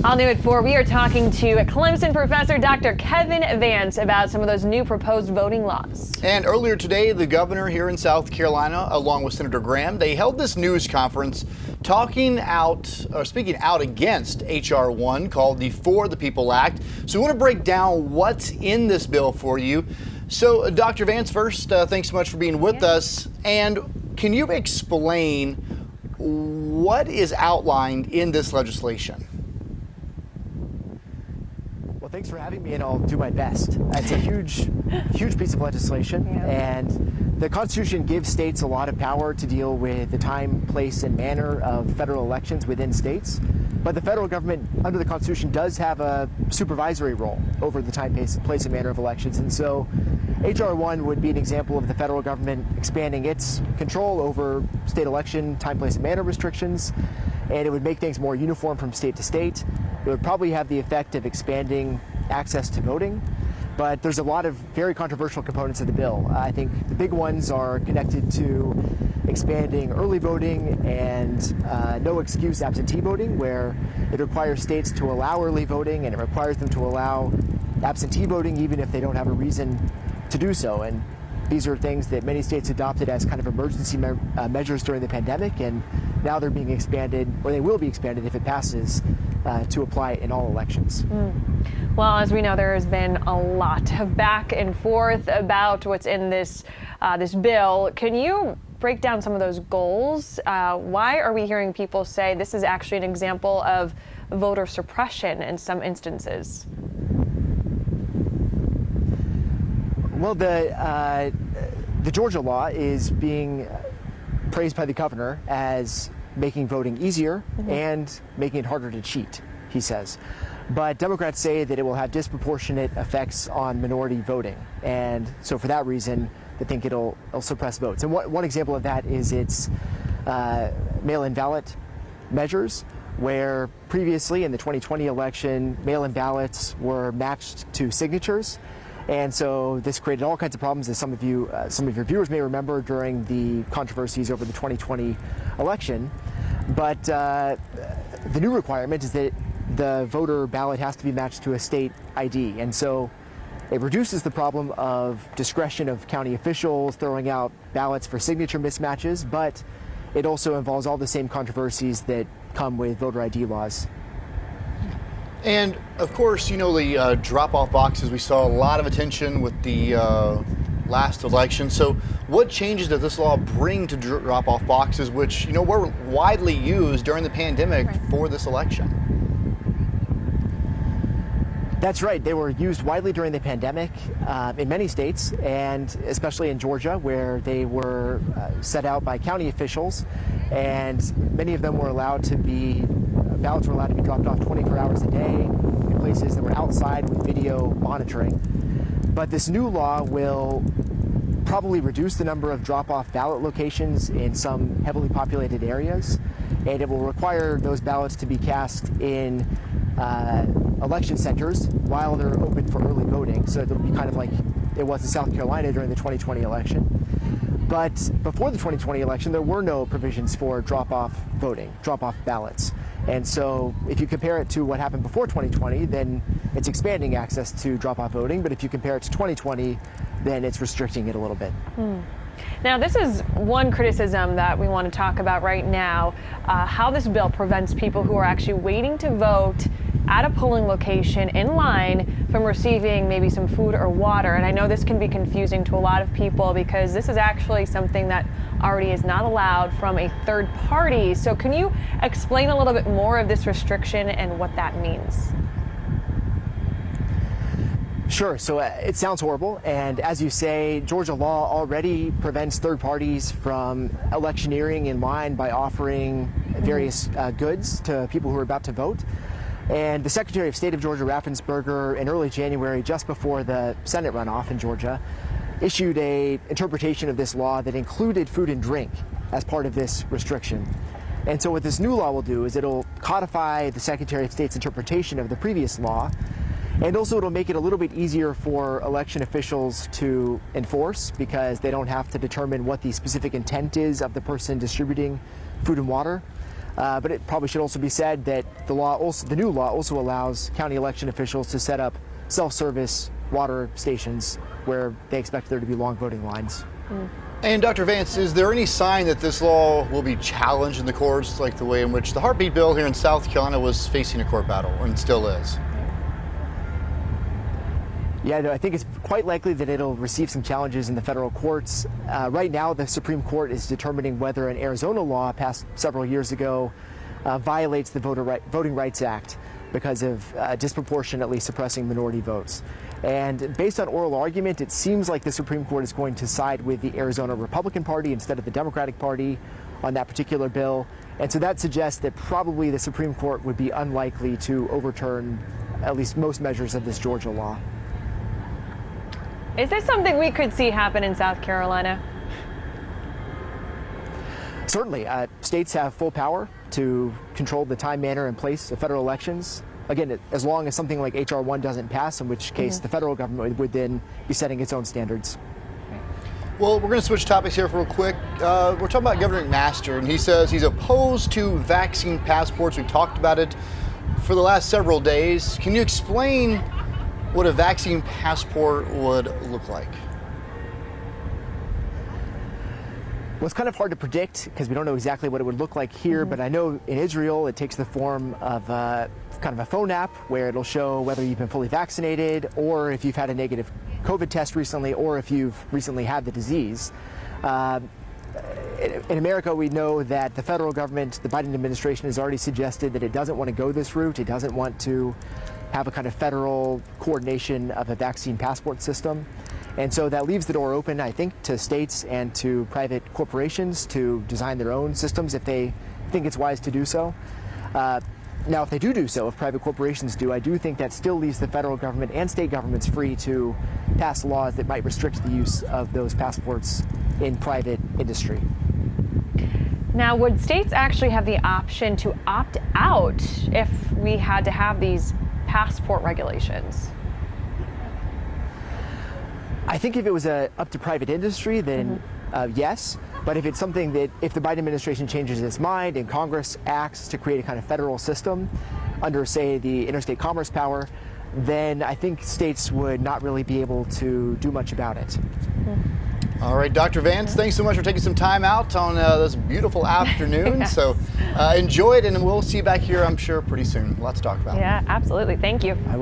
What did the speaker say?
All new at 4, we are talking to Clemson professor Dr. Kevin Vance about some of those new proposed voting laws. And earlier today, the governor here in South Carolina, along with Senator Graham, they held this news conference speaking out against H.R.1 called the For the People Act. So we want to break down what's in this bill for you. So Dr. Vance, first, thanks so much for being with us. And can you explain what is outlined in this legislation? Well, thanks for having me, and I'll do my best. It's a huge piece of legislation, and the Constitution gives states a lot of power to deal with the time, place, and manner of federal elections within states. But the federal government, under the Constitution, does have a supervisory role over the time, place, and manner of elections. And so H.R.1 would be an example of the federal government expanding its control over state election, time, place, and manner restrictions, and it would make things more uniform from state to state. It would probably have the effect of expanding access to voting, but there's a lot of very controversial components of the bill. I think the big ones are connected to expanding early voting and no excuse absentee voting, where it requires states to allow early voting and it requires them to allow absentee voting even if they don't have a reason to do so. And these are things that many states adopted as kind of emergency measures during the pandemic, and now they're being expanded, or they will be expanded if it passes, to apply in all elections. Well, as we know, there has been a lot of back and forth about what's in this bill. Can you break down some of those goals? Why are we hearing people say this is actually an example of voter suppression in some instances? Well, the Georgia law is being praised by the governor as making voting easier and making it harder to cheat, he says. But Democrats say that it will have disproportionate effects on minority voting. And so for that reason, they think it'll suppress votes. And one example of that is its mail-in ballot measures, where previously in the 2020 election, mail-in ballots were matched to signatures. And so this created all kinds of problems, as some of your viewers may remember, during the controversies over the 2020 election. But the new requirement is that the voter ballot has to be matched to a state ID. And so it reduces the problem of discretion of county officials throwing out ballots for signature mismatches, but it also involves all the same controversies that come with voter ID laws. And of course, you know, the drop-off boxes, we saw a lot of attention with the last election. So what changes does this law bring to drop-off boxes, which, you know, were widely used during the pandemic for this election? That's right. They were used widely during the pandemic in many states, and especially in Georgia, where they were set out by county officials, and many of them were allowed to be ballots were allowed to be dropped off 24 hours a day in places that were outside with video monitoring. But this new law will probably reduce the number of drop-off ballot locations in some heavily populated areas, and it will require those ballots to be cast in election centers while they're open for early voting. So it'll be kind of like it was in South Carolina during the 2020 election. But before the 2020 election, there were no provisions for drop-off voting, drop-off ballots. And so if you compare it to what happened before 2020, then it's expanding access to drop-off voting. But if you compare it to 2020, then it's restricting it a little bit. Now, this is one criticism that we want to talk about right now, how this bill prevents people who are actually waiting to vote at a polling location in line from receiving maybe some food or water. And I know this can be confusing to a lot of people because this is actually something that already is not allowed from a third party. So can you explain a little bit more of this restriction and what that means? Sure. So it sounds horrible. And as you say, Georgia law already prevents third parties from electioneering in line by offering various goods to people who are about to vote. And the Secretary of State of Georgia, Raffensperger, in early January, just before the Senate runoff in Georgia, issued an interpretation of this law that included food and drink as part of this restriction. And so what this new law will do is it'll codify the Secretary of State's interpretation of the previous law, and also it'll make it a little bit easier for election officials to enforce, because they don't have to determine what the specific intent is of the person distributing food and water. But it probably should also be said that the new law also allows county election officials to set up self-service water stations where they expect there to be long voting lines. And Dr. Vance, is there any sign that this law will be challenged in the courts, like the way in which the heartbeat bill here in South Carolina was facing a court battle and still is? Yeah, no, I think it's quite likely that it'll receive some challenges in the federal courts. Right now, the Supreme Court is determining whether an Arizona law passed several years ago violates the Voting Rights Act because of disproportionately suppressing minority votes. And based on oral argument, it seems like the Supreme Court is going to side with the Arizona Republican Party instead of the Democratic Party on that particular bill. And so that suggests that probably the Supreme Court would be unlikely to overturn at least most measures of this Georgia law. Is this something we could see happen in South Carolina? Certainly. States have full power to control the time, manner, and place of federal elections. Again, as long as something like H.R.1 doesn't pass, in which case the federal government would then be setting its own standards. Well, we're going to switch topics here real quick. We're talking about Governor McMaster, and he says he's opposed to vaccine passports. We talked about it for the last several days. Can you explain what a vaccine passport would look like? Well, it's kind of hard to predict because we don't know exactly what it would look like here, but I know in Israel it takes the form of kind of a phone app where it'll show whether you've been fully vaccinated or if you've had a negative COVID test recently or if you've recently had the disease. In America, we know that the federal government, the Biden administration, has already suggested that it doesn't want to go this route. It doesn't want to have a kind of federal coordination of a vaccine passport system. And so that leaves the door open, I think, to states and to private corporations to design their own systems if they think it's wise to do so. Now, if they do so, if private corporations do, I do think that still leaves the federal government and state governments free to pass laws that might restrict the use of those passports in private industry. Now, would states actually have the option to opt out if we had to have these passport regulations? I think if it was up to private industry, then yes. But if it's something that, if the Biden administration changes its mind and Congress acts to create a kind of federal system under, say, the interstate commerce power, then I think states would not really be able to do much about it. All right, Dr. Vance, thanks so much for taking some time out on this beautiful afternoon. Yes. So enjoy it, and we'll see you back here, I'm sure, pretty soon. Lots to talk about. Yeah, absolutely. Thank you. I will.